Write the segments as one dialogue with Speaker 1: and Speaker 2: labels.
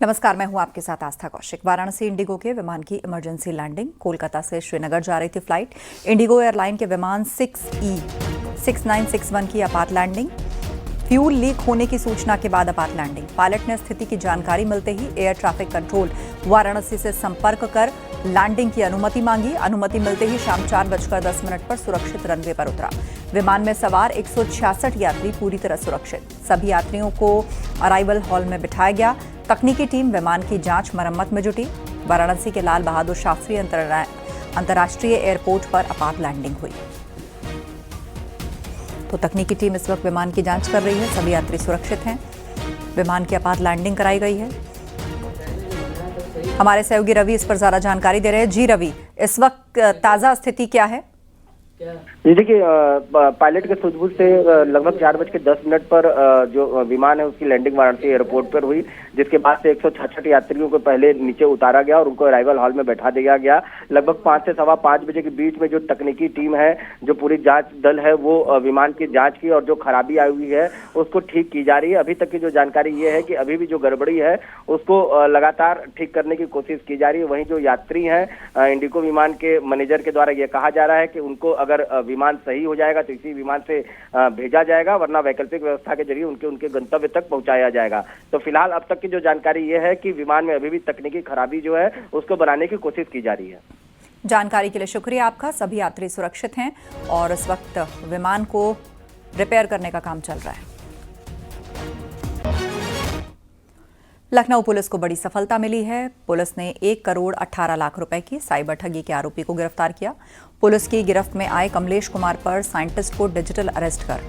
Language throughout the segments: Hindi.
Speaker 1: नमस्कार, मैं हूं आपके साथ आस्था कौशिक। वाराणसी इंडिगो के विमान की इमरजेंसी लैंडिंग। कोलकाता से श्रीनगर जा रही थी फ्लाइट। इंडिगो एयरलाइन के विमान 6E6961 की आपात लैंडिंग। फ्यूल लीक होने की सूचना के बाद आपात लैंडिंग। पायलट ने स्थिति की जानकारी मिलते ही एयर ट्रैफिक कंट्रोल वाराणसी से संपर्क कर लैंडिंग की अनुमति मांगी। अनुमति मिलते ही शाम 4:10 पर सुरक्षित रनवे पर उतरा। विमान में सवार 166 यात्री पूरी तरह सुरक्षित। सभी यात्रियों को अराइवल हॉल में बिठाया गया। तकनीकी टीम विमान की जांच मरम्मत में जुटी। वाराणसी के लाल बहादुर शास्त्री अंतर्राष्ट्रीय एयरपोर्ट पर आपात लैंडिंग हुई। तो तकनीकी टीम इस वक्त विमान की जांच कर रही है। सभी यात्री सुरक्षित हैं। विमान की आपात लैंडिंग कराई गई है। हमारे सहयोगी रवि इस पर ज्यादा जानकारी दे रहे हैं। जी रवि, इस वक्त ताजा स्थिति क्या है?
Speaker 2: जी देखिए, पायलट के सूझबूझ से लगभग 4:10 पर जो विमान है उसकी लैंडिंग वाराणसी एयरपोर्ट पर हुई, जिसके बाद से 166 यात्रियों को पहले नीचे उतारा गया और उनको अराइवल हॉल में बैठा दिया गया। लगभग 5 से सवा 5 बजे के बीच में जो तकनीकी टीम है, जो पूरी जांच दल है, वो विमान की जांच की और जो खराबी आई हुई है उसको ठीक की जा रही है। अभी तक की जो जानकारी ये है कि अभी भी जो गड़बड़ी है उसको लगातार ठीक करने की कोशिश की जा रही है। वहीं जो यात्री हैं, इंडिगो विमान के मैनेजर के द्वारा ये कहा जा रहा है कि उनको अगर विमान सही हो जाएगा तो इसी विमान से भेजा जाएगा, वरना वैकल्पिक व्यवस्था के जरिए उनके गंतव्य तक पहुंचाया जाएगा। तो फिलहाल अब तक की जो जानकारी ये है कि विमान में अभी भी तकनीकी खराबी जो है उसको बनाने की कोशिश की जा रही है।
Speaker 1: जानकारी के लिए शुक्रिया आपका। सभी यात्री सुरक्षित हैं और इस वक्त विमान को रिपेयर करने का काम चल रहा है। लखनऊ पुलिस को बड़ी सफलता मिली है। पुलिस ने 1,18,00,000 रुपए की साइबर ठगी के आरोपी को गिरफ्तार किया। पुलिस की गिरफ्त में आए कमलेश कुमार पर साइंटिस्ट को डिजिटल अरेस्ट कर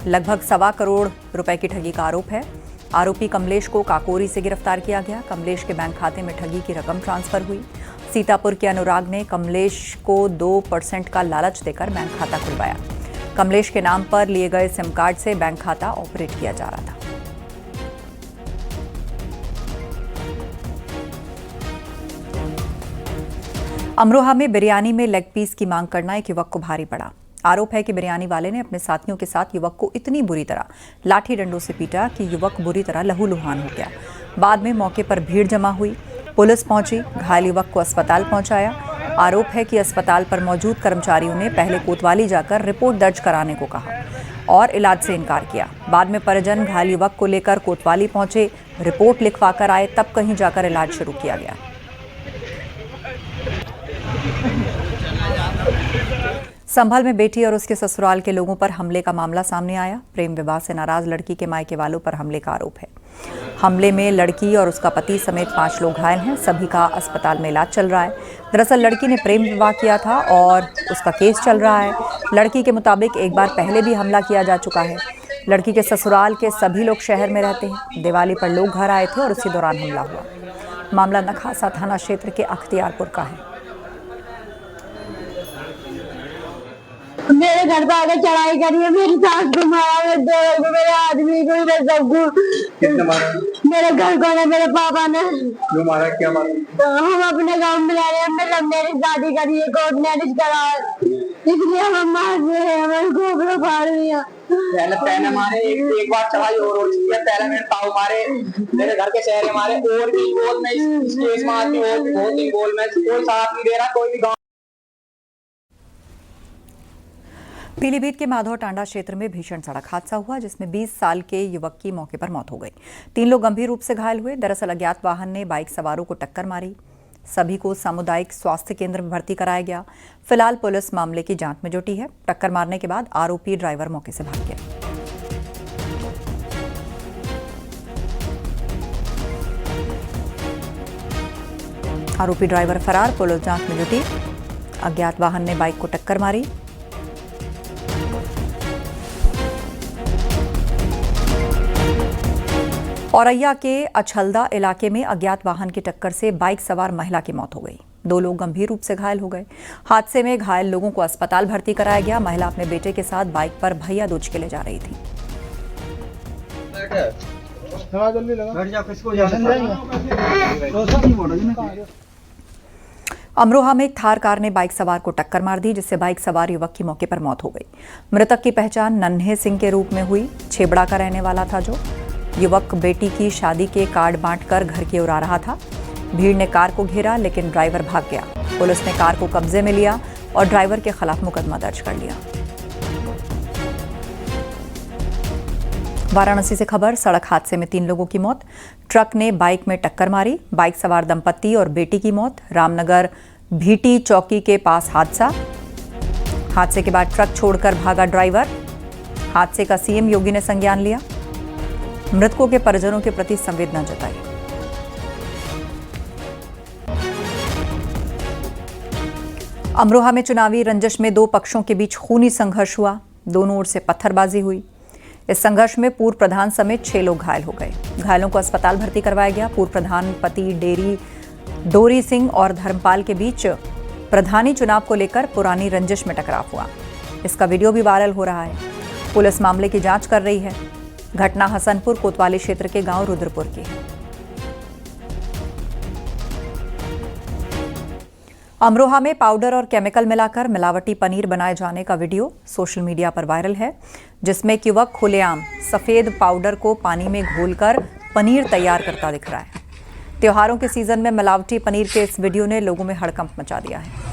Speaker 1: लगभग 1.25 करोड़ रुपए की ठगी का आरोप है। आरोपी कमलेश को काकोरी से गिरफ्तार किया गया। कमलेश के बैंक खाते में ठगी की रकम ट्रांसफर हुई। सीतापुर के अनुराग ने कमलेश को 2% का लालच देकर बैंक खाता खुलवाया। कमलेश के नाम पर लिए गए सिम कार्ड से बैंक खाता ऑपरेट किया जा रहा था। अमरोहा में बिरयानी में लेग पीस की मांग करना एक युवक को भारी पड़ा। आरोप है कि बिरयानी वाले ने अपने साथियों के साथ युवक को इतनी बुरी तरह लाठी डंडों से पीटा कि युवक बुरी तरह लहूलुहान हो गया। बाद में मौके पर भीड़ जमा हुई। पुलिस पहुंची, घायल युवक को अस्पताल पहुंचाया। आरोप है कि अस्पताल पर मौजूद कर्मचारियों ने पहले कोतवाली जाकर रिपोर्ट दर्ज कराने को कहा और इलाज से इनकार किया। बाद में परिजन घायल युवक को लेकर कोतवाली पहुंचे, रिपोर्ट लिखवाकर आए, तब कहीं जाकर इलाज शुरू किया गया। संभल में बेटी और उसके ससुराल के लोगों पर हमले का मामला सामने आया। प्रेम विवाह से नाराज लड़की के मायके वालों पर हमले का आरोप है। हमले में लड़की और उसका पति समेत 5 लोग घायल हैं। सभी का अस्पताल में इलाज चल रहा है। दरअसल लड़की ने प्रेम विवाह किया था और उसका केस चल रहा है। लड़की के मुताबिक एक बार पहले भी हमला किया जा चुका है। लड़की के ससुराल के सभी लोग शहर में रहते हैं। दिवाली पर लोग घर आए थे और उसी दौरान हमला हुआ। मामला नखासा थाना क्षेत्र के अख्तियारपुर का है।
Speaker 3: मेरे घर पे आकर चढ़ाई करी है। मेरी सास को मारा, मेरे देवर को, मेरे आदमी को, मेरे सबको।
Speaker 4: किसने मारा?
Speaker 3: मेरे घर को ने, मेरे पापा ने।
Speaker 4: क्यों मारा? क्या मारा?
Speaker 3: हम अपने गांव में रह रहे हैं। मतलब मेरी शादी करी है, कोर्ट मैरिज करा है, इसलिए हम मार रहे हैं। हमारे गोबरों फाड़ दिया।
Speaker 4: पहले मारे, एक बार चढ़ाई और हो चुकी है। पहले मेरे ताऊ मारे, मेरे घर के शहर मारे, और भी बोल में इस केस में आदमी बहुत ही बोल में कोई साथ नहीं दे रहा, कोई भी।
Speaker 1: पीलीभीत के माधव टांडा क्षेत्र में भीषण सड़क हादसा हुआ, जिसमें 20 साल के युवक की मौके पर मौत हो गई। 3 लोग गंभीर रूप से घायल हुए। दरअसल अज्ञात वाहन ने बाइक सवारों को टक्कर मारी। सभी को सामुदायिक स्वास्थ्य केंद्र में भर्ती कराया गया। फिलहाल पुलिस मामले की जांच में जुटी है। टक्कर मारने के बाद आरोपी ड्राइवर मौके से भाग गया। आरोपी ड्राइवर फरार। पुलिस जांच में जुटी। अज्ञात वाहन ने बाइक को टक्कर मारी। औरैया के अछलदा इलाके में अज्ञात वाहन की टक्कर से बाइक सवार महिला की मौत हो गई। 2 लोग गंभीर रूप से घायल हो गए। हादसे में घायल लोगों को अस्पताल भर्ती कराया गया। महिला अपने बेटे के साथ बाइक पर भैया दूज के लिए जा रही थी। अमरोहा में एक थार कार ने बाइक सवार को टक्कर मार दी, जिससे बाइक सवार युवक की मौके पर मौत हो गई। मृतक की पहचान नन्हे सिंह के रूप में हुई। छेबड़ा का रहने वाला था जो युवक बेटी की शादी के कार्ड बांटकर घर की ओर आ रहा था। भीड़ ने कार को घेरा, लेकिन ड्राइवर भाग गया। पुलिस ने कार को कब्जे में लिया और ड्राइवर के खिलाफ मुकदमा दर्ज कर लिया। वाराणसी से खबर, सड़क हादसे में 3 लोगों की मौत। ट्रक ने बाइक में टक्कर मारी। बाइक सवार दंपत्ति और बेटी की मौत। रामनगर भीटी चौकी के पास हादसा। हादसे के बाद ट्रक छोड़कर भागा ड्राइवर। हादसे का सीएम योगी ने संज्ञान लिया। मृतकों के परिजनों के प्रति संवेदना जताई। अमरोहा में चुनावी रंजिश में 2 पक्षों के बीच खूनी संघर्ष हुआ। दोनों ओर से पत्थरबाजी हुई। इस संघर्ष में पूर्व प्रधान समेत 6 लोग घायल हो गए। घायलों को अस्पताल भर्ती करवाया गया। पूर्व प्रधान पति डोरी सिंह और धर्मपाल के बीच प्रधानी चुनाव को लेकर पुरानी रंजिश में टकराव हुआ। इसका वीडियो भी वायरल हो रहा है। पुलिस मामले की जांच कर रही है। घटना हसनपुर कोतवाली क्षेत्र के गांव रुद्रपुर की है। अमरोहा में पाउडर और केमिकल मिलाकर मिलावटी पनीर बनाए जाने का वीडियो सोशल मीडिया पर वायरल है, जिसमें एक युवक खुलेआम सफेद पाउडर को पानी में घोलकर पनीर तैयार करता दिख रहा है। त्योहारों के सीजन में मिलावटी पनीर के इस वीडियो ने लोगों में हड़कंप मचा दिया है।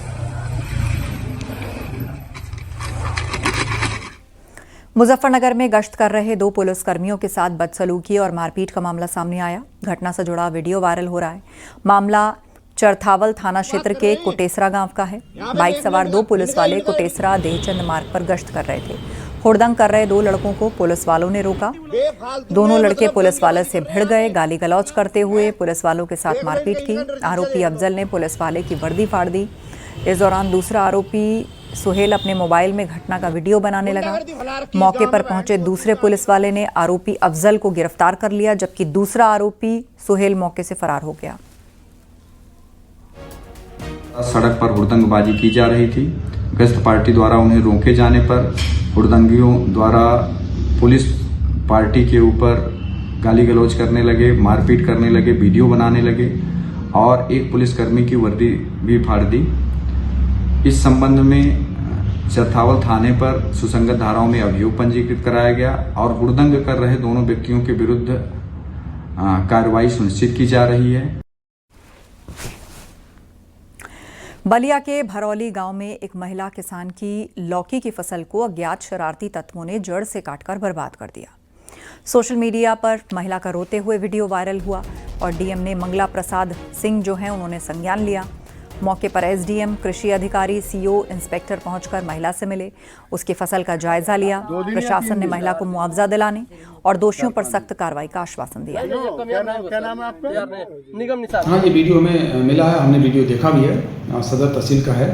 Speaker 1: मुजफ्फरनगर में गश्त कर रहे 2 पुलिसकर्मियों के साथ बदसलूकी और मारपीट का मामला सामने आया। घटना से जुड़ा वीडियो वायरल हो रहा है। मामला चरथावल थाना क्षेत्र के कोटेसरा गांव का है। बाइक सवार 2 पुलिस वाले कोटेसरा देहचंद मार्ग पर गश्त कर रहे थे। हुड़दंग कर रहे 2 लड़कों को पुलिस वालों ने रोका। दोनों लड़के पुलिस वाले से भिड़ गए। गाली गलौज करते हुए पुलिस वालों के साथ मारपीट की। आरोपी अफजल ने पुलिस वाले की वर्दी फाड़ दी। इस दौरान दूसरा आरोपी सुहेल अपने मोबाइल में घटना का वीडियो बनाने लगा। मौके पर पहुंचे दूसरे पुलिस वाले ने आरोपी अफजल को गिरफ्तार कर लिया, जबकि दूसरा आरोपी सुहेल मौके से फरार हो गया।
Speaker 5: सड़क पर हुड़दंगबाजी की जा रही थी। गश्त पार्टी द्वारा उन्हें रोके जाने पर हुड़दंगियों द्वारा पुलिस पार्टी के ऊपर गाली गलौज करने लगे, मारपीट करने लगे, वीडियो बनाने लगे और एक पुलिसकर्मी की वर्दी भी फाड़ दी। इस संबंध में चरथावल थाने पर सुसंगत धाराओं में अभियोग पंजीकृत कराया गया और हुड़दंग कर रहे दोनों व्यक्तियों के विरुद्ध कार्रवाई सुनिश्चित की जा रही है।
Speaker 1: बलिया के भरौली गांव में एक महिला किसान की लौकी की फसल को अज्ञात शरारती तत्वों ने जड़ से काटकर बर्बाद कर दिया। सोशल मीडिया पर महिला का रोते हुए वीडियो वायरल हुआ और डीएम ने मंगला प्रसाद सिंह जो हैं उन्होंने संज्ञान लिया। मौके पर एसडीएम, कृषि अधिकारी, सीओ, इंस्पेक्टर पहुंचकर महिला से मिले, उसकी फसल का जायजा लिया। प्रशासन ने महिला को मुआवजा दिलाने और दोषियों पर सख्त कार्रवाई का आश्वासन दिया।
Speaker 6: क्या नाम है आपका? हाँ, ये वीडियो हमें मिला है, हमने वीडियो देखा भी है। सदर तहसील का है।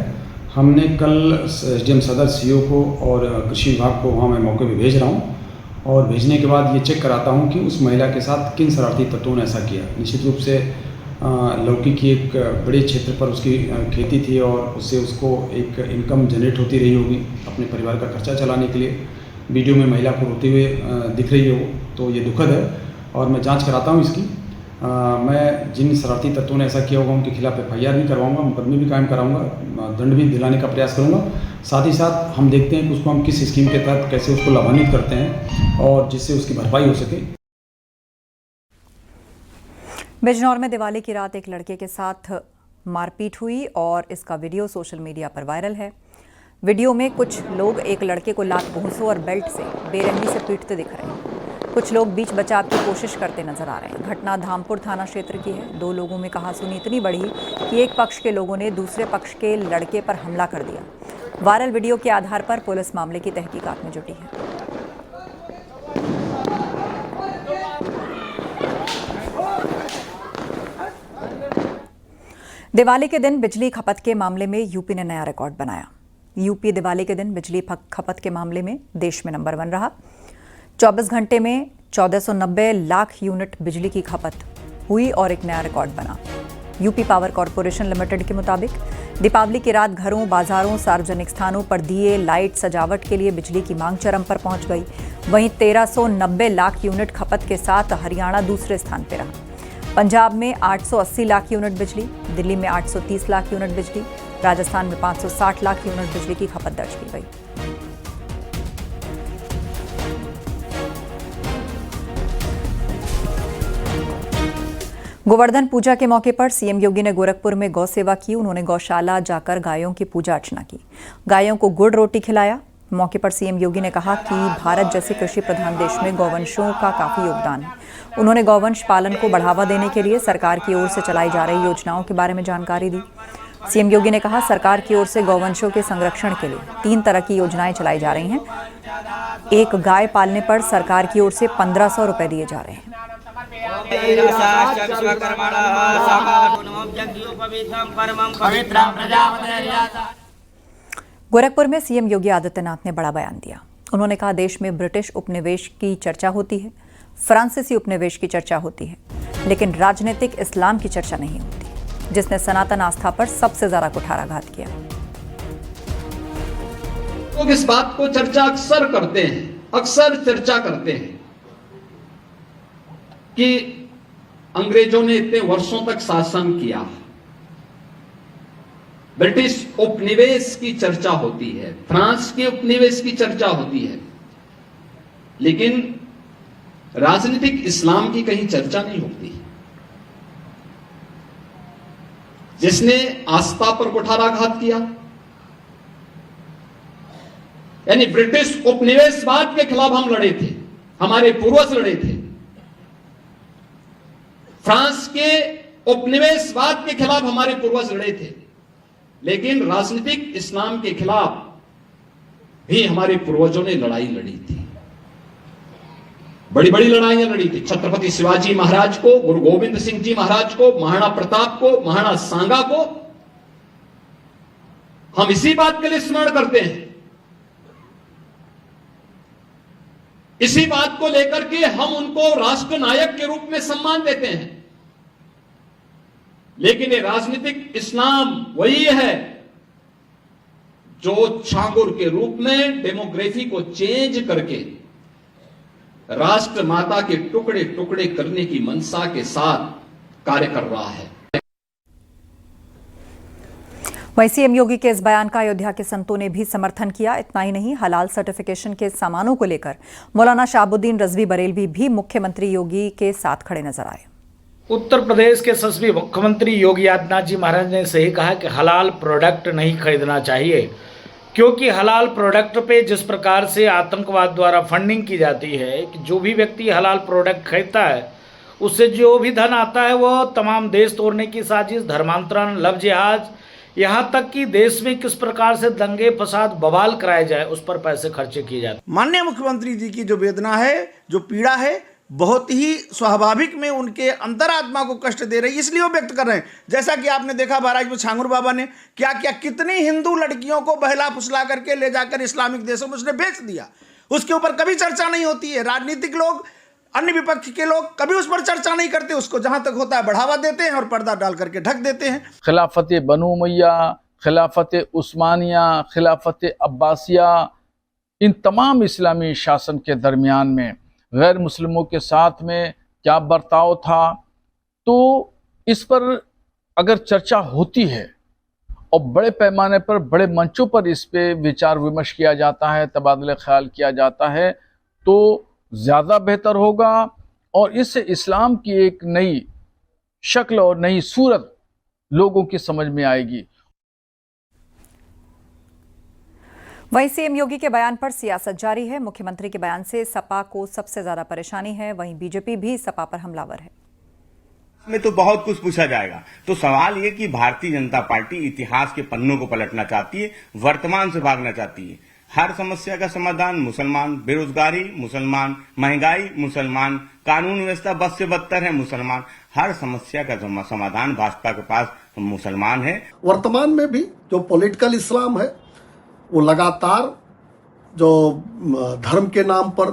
Speaker 6: हमने कल एसडीएम सदर, सीओ को और कृषि विभाग को वहाँ मैं मौके पर भेज रहा हूँ और भेजने के बाद ये चेक कराता हूँ कि उस महिला के साथ किन शरारती तत्वों ने ऐसा किया। निश्चित रूप से लौकी की एक बड़े क्षेत्र पर उसकी खेती थी और उससे उसको एक इनकम जनरेट होती रही होगी अपने परिवार का खर्चा चलाने के लिए। वीडियो में महिला को रोते हुए दिख रही है वो, तो ये दुखद है और मैं जांच कराता हूँ इसकी। मैं जिन शरारती तत्वों ने ऐसा किया होगा उनके खिलाफ एफआईआर भी करवाऊंगा, मुकदमे भी कायम कराऊंगा, दंड भी दिलाने का प्रयास करूंगा। साथ ही साथ हम देखते हैं कि उसको हम किस स्कीम के तहत कैसे उसको लाभान्वित करते हैं और जिससे उसकी भरपाई हो सके।
Speaker 1: बिजनौर में दिवाली की रात एक लड़के के साथ मारपीट हुई और इसका वीडियो सोशल मीडिया पर वायरल है। वीडियो में कुछ लोग एक लड़के को लात भूंसों और बेल्ट से बेरहमी से पीटते दिख रहे हैं। कुछ लोग बीच बचाव की कोशिश करते नजर आ रहे हैं। घटना धामपुर थाना क्षेत्र की है। 2 लोगों में कहासुनी इतनी बढ़ी कि एक पक्ष के लोगों ने दूसरे पक्ष के लड़के पर हमला कर दिया। वायरल वीडियो के आधार पर पुलिस मामले की तहकीकात में जुटी है। दिवाली के दिन बिजली खपत के मामले में यूपी ने नया रिकॉर्ड बनाया। यूपी दिवाली के दिन बिजली खपत के मामले में देश में नंबर 1 रहा। 24 घंटे में 1490 लाख यूनिट बिजली की खपत हुई और एक नया रिकॉर्ड बना। यूपी पावर कॉरपोरेशन लिमिटेड के मुताबिक दीपावली की रात घरों, बाजारों, सार्वजनिक स्थानों पर दिए, लाइट, सजावट के लिए बिजली की मांग चरम पर पहुंच गई। वहीं 1390 लाख यूनिट खपत के साथ हरियाणा दूसरे स्थान पर रहा। पंजाब में 880 लाख यूनिट बिजली, दिल्ली में 830 लाख यूनिट बिजली, राजस्थान में 560 लाख यूनिट बिजली की खपत दर्ज की गई। गोवर्धन पूजा के मौके पर सीएम योगी ने गोरखपुर में गौ सेवा की। उन्होंने गौशाला जाकर गायों की पूजा अर्चना की, गायों को गुड़ रोटी खिलाया। मौके पर सीएम योगी ने कहा कि भारत जैसे कृषि प्रधान देश में गौवंशों का काफी योगदान है। उन्होंने गौवंश पालन को बढ़ावा देने के लिए सरकार की ओर से चलाई जा रही योजनाओं के बारे में जानकारी दी। सीएम योगी ने कहा, सरकार की ओर से गौवंशों के संरक्षण के लिए 3 तरह की योजनाएं चलाई जा रही हैं। एक गाय पालने पर सरकार की ओर से 1500 रुपए दिए जा रहे हैं। गोरखपुर में सीएम योगी आदित्यनाथ ने बड़ा बयान दिया। उन्होंने कहा, देश में ब्रिटिश उपनिवेश की चर्चा होती है, फ्रांसीसी उपनिवेश की चर्चा होती है, लेकिन राजनीतिक इस्लाम की चर्चा नहीं होती, जिसने सनातन आस्था पर सबसे ज्यादा कुठाराघात किया।
Speaker 7: लोग इस बात को अक्सर चर्चा करते हैं कि अंग्रेजों ने इतने वर्षों तक शासन किया, ब्रिटिश उपनिवेश की चर्चा होती है, फ्रांस के उपनिवेश की चर्चा होती है, लेकिन राजनीतिक इस्लाम की कहीं चर्चा नहीं होती। जिसने आस्था पर कुठाराघात किया, यानी ब्रिटिश उपनिवेशवाद के खिलाफ हम लड़े थे, हमारे पूर्वज लड़े थे। फ्रांस के उपनिवेशवाद के खिलाफ हमारे पूर्वज लड़े थे, लेकिन राजनीतिक इस्लाम के खिलाफ भी हमारे पूर्वजों ने लड़ाई लड़ी थी, बड़ी बड़ी लड़ाइयां लड़ी थी। छत्रपति शिवाजी महाराज को, गुरु गोविंद सिंह जी महाराज को, महाराणा प्रताप को, महाराणा सांगा को हम इसी बात के लिए स्मरण करते हैं, इसी बात को लेकर के हम उनको राष्ट्र नायक के रूप में सम्मान देते हैं। लेकिन ये राजनीतिक इस्लाम वही है जो छांगुर के रूप में डेमोग्राफी को चेंज करके राष्ट्र माता के टुकड़े टुकड़े करने की मंशा के साथ कार्य कर रहा है।
Speaker 1: वहीं सीएम योगी के इस बयान का अयोध्या के संतों ने भी समर्थन किया। इतना ही नहीं, हलाल सर्टिफिकेशन के सामानों को लेकर मौलाना शहाबुद्दीन रजवी बरेलवी भी मुख्यमंत्री योगी के साथ खड़े नजर आए।
Speaker 8: उत्तर प्रदेश के यशस्वी मुख्यमंत्री योगी आदित्यनाथ जी महाराज ने सही कहा कि हलाल प्रोडक्ट नहीं खरीदना चाहिए, क्योंकि हलाल प्रोडक्ट पे जिस प्रकार से आतंकवाद द्वारा फंडिंग की जाती है कि जो भी व्यक्ति हलाल प्रोडक्ट खरीदता है उससे जो भी धन आता है वह तमाम देश तोड़ने की साजिश, धर्मांतरण, लव जिहाद, यहाँ तक कि देश में किस प्रकार से दंगे फसाद बवाल कराए जाए उस पर पैसे खर्चे किए जाते।
Speaker 9: माननीय मुख्यमंत्री जी की जो वेदना है, जो पीड़ा है, बहुत ही स्वाभाविक में उनके अंतरात्मा को कष्ट दे रही है, इसलिए वो व्यक्त कर रहे हैं। जैसा कि आपने देखा महाराज छांगुर बाबा ने क्या किया, कितनी हिंदू लड़कियों को बहला फुसला करके ले जाकर इस्लामिक देशों में उसने बेच दिया। उसके ऊपर कभी चर्चा नहीं होती है। राजनीतिक लोग, अन्य विपक्ष के लोग कभी उस पर चर्चा नहीं करते, उसको जहां तक होता है बढ़ावा देते हैं और पर्दा डाल करके ढक देते हैं।
Speaker 10: खिलाफत बनु उमैया, खिलाफत उस्मानिया, खिलाफत अब्बासिया, इन तमाम इस्लामी शासन के दरमियान में गैर मुस्लिमों के साथ में क्या बर्ताव था, तो इस पर अगर चर्चा होती है और बड़े पैमाने पर, बड़े मंचों पर इस पे विचार विमर्श किया जाता है, तबादला ख्याल किया जाता है, तो ज़्यादा बेहतर होगा और इससे इस्लाम की एक नई शक्ल और नई सूरत लोगों की समझ में आएगी।
Speaker 1: वहीं सीएम योगी के बयान पर सियासत जारी है। मुख्यमंत्री के बयान से सपा को सबसे ज्यादा परेशानी है, वहीं बीजेपी भी सपा पर हमलावर है।
Speaker 11: में तो बहुत कुछ पूछा जाएगा। तो सवाल ये कि भारतीय जनता पार्टी इतिहास के पन्नों को पलटना चाहती है, वर्तमान से भागना चाहती है। हर समस्या का समाधान मुसलमान, बेरोजगारी मुसलमान, महंगाई मुसलमान, कानून व्यवस्था बद से बदतर है मुसलमान, हर समस्या का समाधान भाजपा के पास मुसलमान है।
Speaker 12: वर्तमान में भी जो पॉलिटिकल इस्लाम है वो लगातार जो धर्म के नाम पर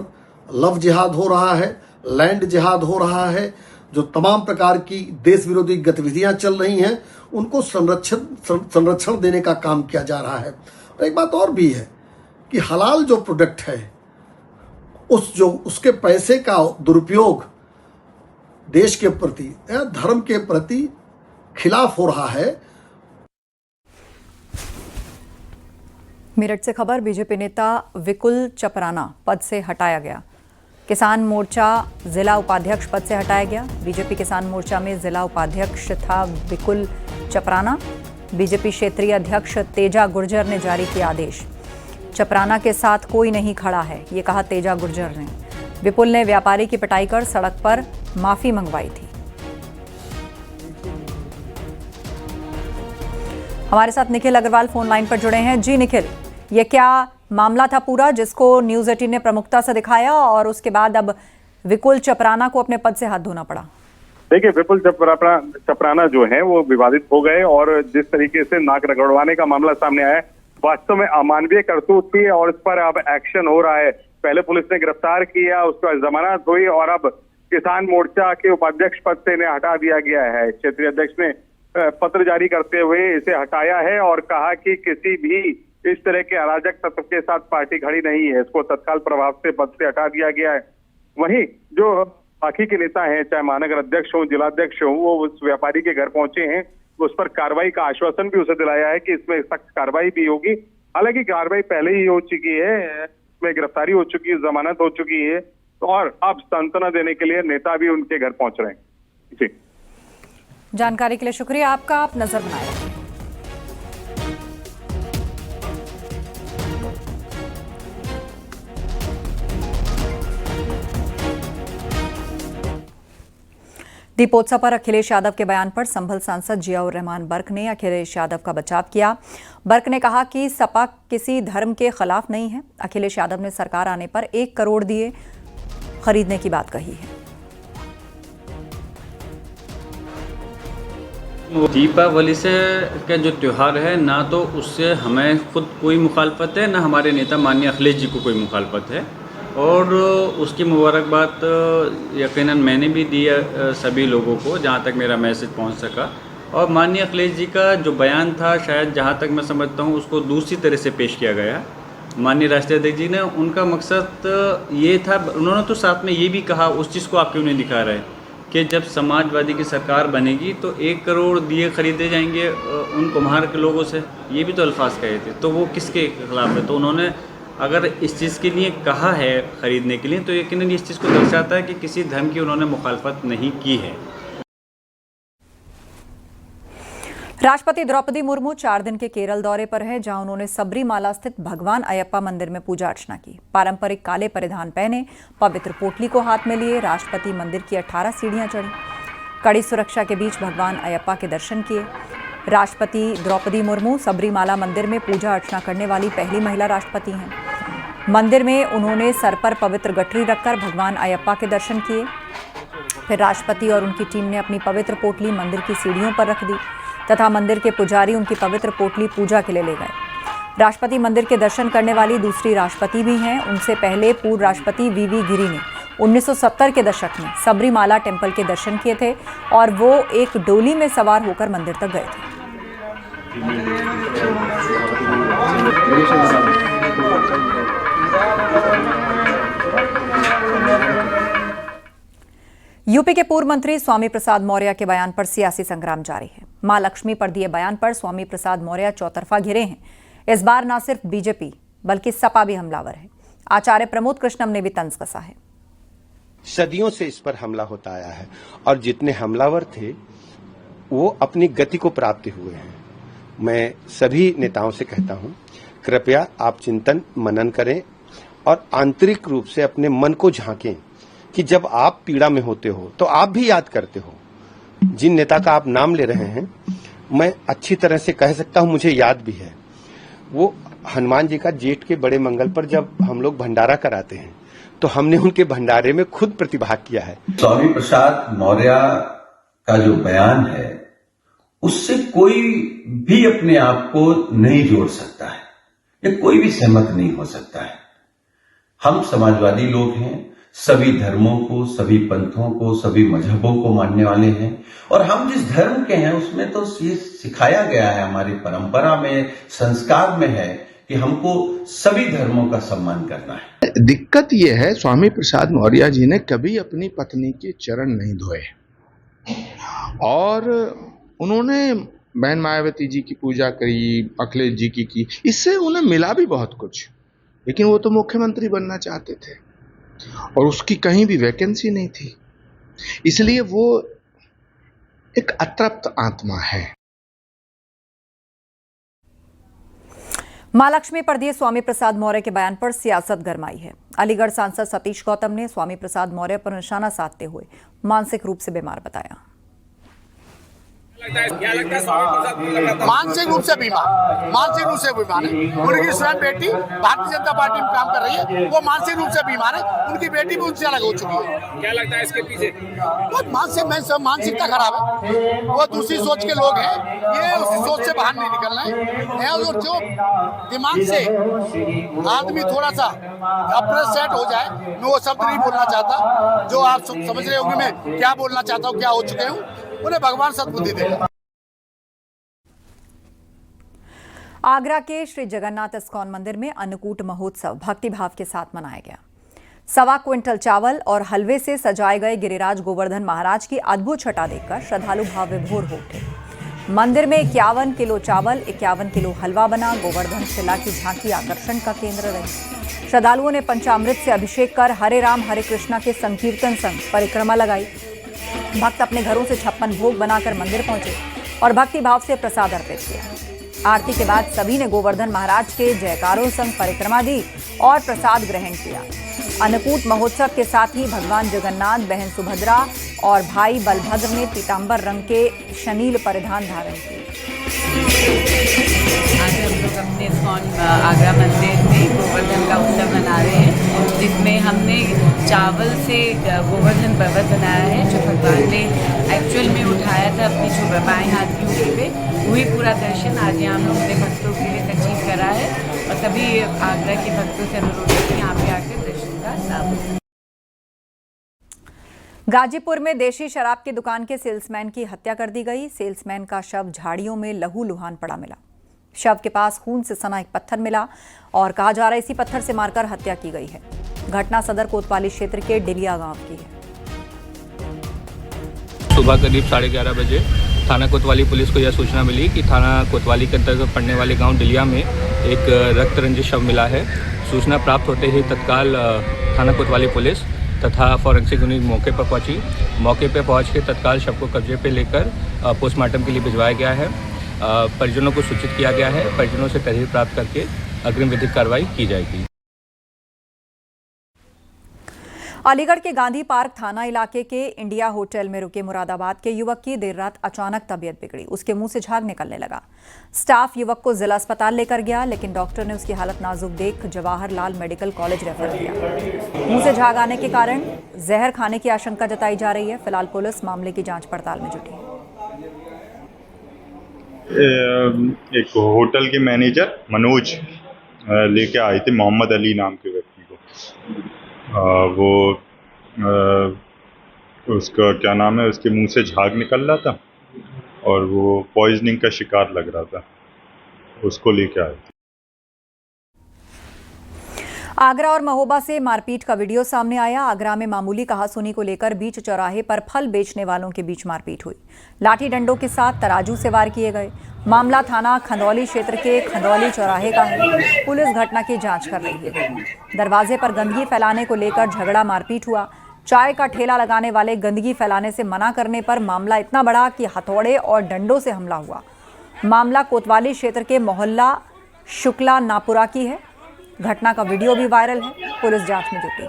Speaker 12: लव जिहाद हो रहा है, लैंड जिहाद हो रहा है, जो तमाम प्रकार की देश विरोधी गतिविधियां चल रही हैं, उनको संरक्षण देने का काम किया जा रहा है। और एक बात और भी है कि हलाल जो प्रोडक्ट है उसके पैसे का दुरुपयोग देश के प्रति या धर्म के प्रति खिलाफ हो रहा है।
Speaker 1: मेरठ से खबर, बीजेपी नेता विकुल चपराना पद से हटाया गया। किसान मोर्चा जिला उपाध्यक्ष पद से हटाया गया। बीजेपी किसान मोर्चा में जिला उपाध्यक्ष था विपुल चपराना। बीजेपी क्षेत्रीय अध्यक्ष तेजा गुर्जर ने जारी किया आदेश। चपराना के साथ कोई नहीं खड़ा है, ये कहा तेजा गुर्जर ने। विपुल ने व्यापारी की पिटाई कर सड़क पर माफी मंगवाई थी। हमारे साथ निखिल अग्रवाल फोन लाइन पर जुड़े हैं। जी निखिल, ये क्या मामला था पूरा जिसको न्यूज़ 18 ने प्रमुखता से दिखाया और उसके बाद अब विपुल चपराना को अपने पद से हाथ धोना पड़ा?
Speaker 13: देखिए, विपुल चपराना जो है वो विवादित हो गए और जिस तरीके से नाक रगड़वाने का मामला सामने आया है, वास्तव में अमानवीय करतूत थी और इस पर अब एक्शन हो रहा है। पहले पुलिस ने गिरफ्तार किया, उसका जमानत हुई और अब किसान मोर्चा के उपाध्यक्ष पद से इन्हें हटा दिया गया है। क्षेत्रीय अध्यक्ष ने पत्र जारी करते हुए इसे हटाया है और कहा कि किसी भी इस तरह के अराजक तत्व के साथ पार्टी खड़ी नहीं है, इसको तत्काल प्रभाव से पद से हटा दिया गया है। वहीं जो बाकी के नेता हैं, चाहे महानगर अध्यक्ष हो, जिलाध्यक्ष हो, वो उस व्यापारी के घर पहुंचे हैं, उस पर कार्रवाई का आश्वासन भी उसे दिलाया है कि इसमें सख्त कार्रवाई भी होगी। हालांकि कार्रवाई पहले ही हो चुकी है, इसमें गिरफ्तारी हो चुकी है, जमानत हो चुकी है और अब सांत्वना देने के लिए नेता भी उनके घर पहुंच रहे हैं। जी,
Speaker 1: जानकारी के लिए शुक्रिया आपका। आप नजर बनाए रखें। दीपोत्सव पर अखिलेश यादव के बयान पर संभल सांसद जियाउर रहमान बर्क ने अखिलेश यादव का बचाव किया। बर्क ने कहा कि सपा किसी धर्म के खिलाफ नहीं है। अखिलेश यादव ने सरकार आने पर 1 करोड़ दिए खरीदने की बात कही है।
Speaker 14: दीपावली से का जो त्यौहार है, ना तो उससे हमें खुद कोई मुखालफत है, ना हमारे नेता माननीय अखिलेश जी को कोई मुखालफत है और उसकी मुबारकबाद यकीनन मैंने भी दी सभी लोगों को जहाँ तक मेरा मैसेज पहुँच सका। और माननीय अखिलेश जी का जो बयान था, शायद जहाँ तक मैं समझता हूँ उसको दूसरी तरह से पेश किया गया। माननीय राष्ट्रीय अध्यक्ष जी ने, उनका मकसद ये था, उन्होंने तो साथ में ये भी कहा, उस चीज़ को आप क्यों नहीं दिखा रहे कि जब समाजवादी की सरकार बनेगी तो 1 करोड़ दिए खरीदे जाएंगे उन कुम्हार के लोगों से, ये भी तो अल्फाज कहे थे। तो वो किसके खिलाफ है? तो उन्होंने अगर इस चीज़ के लिए कहा है खरीदने के लिए, तो यकीनन इस चीज़ को दर्शाता है कि किसी धर्म की उन्होंने मुखालफत नहीं की है।
Speaker 1: राष्ट्रपति द्रौपदी मुर्मू 4 दिन के केरल दौरे पर हैं, जहां उन्होंने सबरीमाला स्थित भगवान अयप्पा मंदिर में पूजा अर्चना की। पारंपरिक काले परिधान पहने, पवित्र पोटली को हाथ में लिए राष्ट्रपति मंदिर की 18 सीढ़ियां चढ़ी। कड़ी सुरक्षा के बीच भगवान अयप्पा के दर्शन किए। राष्ट्रपति द्रौपदी मुर्मू सबरीमाला मंदिर में पूजा अर्चना करने वाली पहली महिला राष्ट्रपति हैं। मंदिर में उन्होंने सर पर पवित्र गठरी रखकर भगवान अयप्पा के दर्शन किए। फिर राष्ट्रपति और उनकी टीम ने अपनी पवित्र पोटली मंदिर की सीढ़ियों पर रख दी तथा मंदिर के पुजारी उनकी पवित्र पोटली पूजा के लिए ले गए। राष्ट्रपति मंदिर के दर्शन करने वाली दूसरी राष्ट्रपति भी हैं। उनसे पहले पूर्व राष्ट्रपति वीवी गिरी ने 1970 के दशक में सबरीमाला टेम्पल के दर्शन किए थे और वो एक डोली में सवार होकर मंदिर तक गए थे। यूपी के पूर्व मंत्री स्वामी प्रसाद मौर्य के बयान पर सियासी संग्राम जारी है। मां लक्ष्मी पर दिए बयान पर स्वामी प्रसाद मौर्य चौतरफा घिरे हैं। इस बार न सिर्फ बीजेपी बल्कि सपा भी हमलावर है। आचार्य प्रमोद कृष्णम ने भी तंज कसा है।
Speaker 15: सदियों से इस पर हमला होता आया है और जितने हमलावर थे वो अपनी गति को प्राप्त हुए हैं। मैं सभी नेताओं से कहता हूं, कृपया आप चिंतन मनन करें और आंतरिक रूप से अपने मन को झांकें कि जब आप पीड़ा में होते हो तो आप भी याद करते हो। जिन नेता का आप नाम ले रहे हैं, मैं अच्छी तरह से कह सकता हूं, मुझे याद भी है। वो हनुमान जी का जेठ के बड़े मंगल पर जब हम लोग भंडारा कराते हैं तो हमने उनके भंडारे में खुद प्रतिभाग किया है।
Speaker 16: स्वामी प्रसाद मौर्य का जो बयान है उससे कोई भी अपने आप को नहीं जोड़ सकता है, या कोई भी सहमत नहीं हो सकता है। हम समाजवादी लोग हैं, सभी धर्मों को, सभी पंथों को, सभी मजहबों को मानने वाले हैं और हम जिस धर्म के हैं उसमें तो ये सिखाया गया है, हमारी परंपरा में, संस्कार में है कि हमको सभी धर्मों का सम्मान करना है।
Speaker 17: दिक्कत ये है, स्वामी प्रसाद मौर्य जी ने कभी अपनी पत्नी के चरण नहीं धोए और उन्होंने बहन मायावती जी की पूजा करी, अखिलेश जी की। इससे उन्हें मिला भी बहुत कुछ, लेकिन वो तो मुख्यमंत्री बनना चाहते थे। और उसकी कहीं भी वैकेंसी नहीं थी, इसलिए वो एक अतृप्त आत्मा है।
Speaker 1: मां लक्ष्मी पर दिए स्वामी प्रसाद मौर्य के बयान पर सियासत गरमाई है। अलीगढ़ सांसद सतीश गौतम ने स्वामी प्रसाद मौर्य पर निशाना साधते हुए मानसिक रूप से बीमार बताया।
Speaker 18: मानसिक रूप से बीमार है। उनकी स्वयं बेटी भारतीय जनता पार्टी में काम कर रही है, वो मानसिक रूप से बीमार है। उनकी बेटी भी उनसे अलग हो चुकी है। क्या लगता है इसके पीछे? बहुत मानसिकता खराब है। वो दूसरी सोच के लोग हैं, ये उसी सोच से बाहर नहीं निकलना है। और जो दिमाग से आदमी थोड़ा सा अपसेट हो जाए, मैं वो शब्द नहीं बोलना चाहता जो आप समझ रहे होंगे मैं क्या बोलना चाहता हूँ, क्या हो चुके हूँ, उन्हें भगवान सद्बुद्धि देगा।
Speaker 1: आगरा के श्री जगन्नाथ इस्कॉन मंदिर में अन्नकूट महोत्सव भक्तिभाव के साथ मनाया गया। 1.25 क्विंटल चावल और हलवे से सजाए गए गिरिराज गोवर्धन महाराज की अद्भुत छटा देखकर श्रद्धालु भाव विभोर हो उठे। मंदिर में 51 किलो चावल, 51 किलो हलवा बना। गोवर्धन शिला की झांकी आकर्षण का केंद्र रही। श्रद्धालुओं ने पंचामृत से अभिषेक कर हरे राम हरे कृष्णा के संकीर्तन संग परिक्रमा लगाई। भक्त अपने घरों से 56 भोग बनाकर मंदिर पहुंचे और भक्ति भाव से प्रसाद अर्पित किया। आरती के बाद सभी ने गोवर्धन महाराज के जयकारों संग परिक्रमा दी और प्रसाद ग्रहण किया। अन्नकूट महोत्सव के साथ ही भगवान जगन्नाथ, बहन सुभद्रा और भाई बलभद्र ने पीतांबर रंग के शनील परिधान धारण किए।
Speaker 19: आज हम लोग अपने इस्कॉन आगरा मंदिर में गोवर्धन का उत्सव मना रहे हैं, जिसमें हमने चावल से गोवर्धन पर्वत बनाया है, जो भगवान ने एक्चुअल में उठाया था अपनी जो बाएं हाथ की उंगली पे। वही पूरा दर्शन आज यहाँ हम लोगों ने भक्तों के लिए अचीव करा है और सभी आगरा के भक्तों से अनुरोध है कि यहाँ पे आकर दर्शन का लाभ।
Speaker 1: गाजीपुर में देशी शराब की दुकान के सेल्समैन की हत्या कर दी गई। सेल्समैन का शव झाड़ियों में लहूलुहान पड़ा मिला। शव के पास खून से सना एक पत्थर मिला और कहा जा रहा है इसी पत्थर से मारकर हत्या की गई है। घटना सदर कोतवाली क्षेत्र के डिलिया गांव की है।
Speaker 20: सुबह करीब 11:30 बजे थाना कोतवाली पुलिस को यह सूचना मिली कि थाना कोतवाली के अंतर्गत पड़ने वाले गांव डिलिया में एक रक्त रंजित शव मिला है। सूचना प्राप्त होते ही तत्काल थाना कोतवाली पुलिस तथा फॉरेंसिक यूनिट मौके पर पहुंची। मौके पर पहुंच के तत्काल शव को कब्जे पे लेकर पोस्टमार्टम के लिए भिजवाया गया है। परिजनों को सूचित किया गया है। परिजनों से तहरीर प्राप्त करके अग्रिम विधिक कार्रवाई की जाएगी।
Speaker 1: अलीगढ़ के गांधी पार्क थाना इलाके के इंडिया होटल में रुके मुरादाबाद के युवक की देर रात अचानक तबीयत बिगड़ी। उसके मुंह से झाग निकलने लगा। स्टाफ युवक को जिला अस्पताल लेकर गया, लेकिन डॉक्टर ने उसकी हालत नाजुक देख जवाहरलाल मेडिकल कॉलेज रेफर किया। मुंह से झाग आने के कारण जहर खाने की आशंका जताई जा रही है। फिलहाल पुलिस मामले की जांच पड़ताल में जुटी है।
Speaker 21: एक होटल के मैनेजर मनोज लेके आए थे मोहम्मद अली नाम के व्यक्ति को। वो उसका क्या नाम है, उसके मुंह से झाग निकल रहा था और वो पॉइजनिंग का शिकार लग रहा था, उसको लेके आए थे।
Speaker 1: आगरा और महोबा से मारपीट का वीडियो सामने आया। आगरा में मामूली कहासुनी को लेकर बीच चौराहे पर फल बेचने वालों के बीच मारपीट हुई। लाठी डंडों के साथ तराजू से वार किए गए। मामला थाना खंदौली क्षेत्र के खंदौली चौराहे का है। पुलिस घटना की जांच कर रही है। दरवाजे पर गंदगी फैलाने को लेकर झगड़ा मारपीट हुआ। चाय का ठेला लगाने वाले गंदगी फैलाने से मना करने पर मामला इतना बढ़ा कि हथौड़े और डंडों से हमला हुआ। मामला कोतवाली क्षेत्र के मोहल्ला शुक्ला नापुरा की है। घटना का वीडियो भी वायरल है। पुलिस जांच में जुटी है।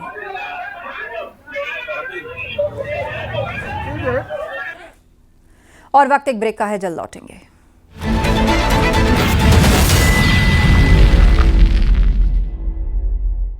Speaker 1: और वक्त एक ब्रेक का है, जल्द लौटेंगे।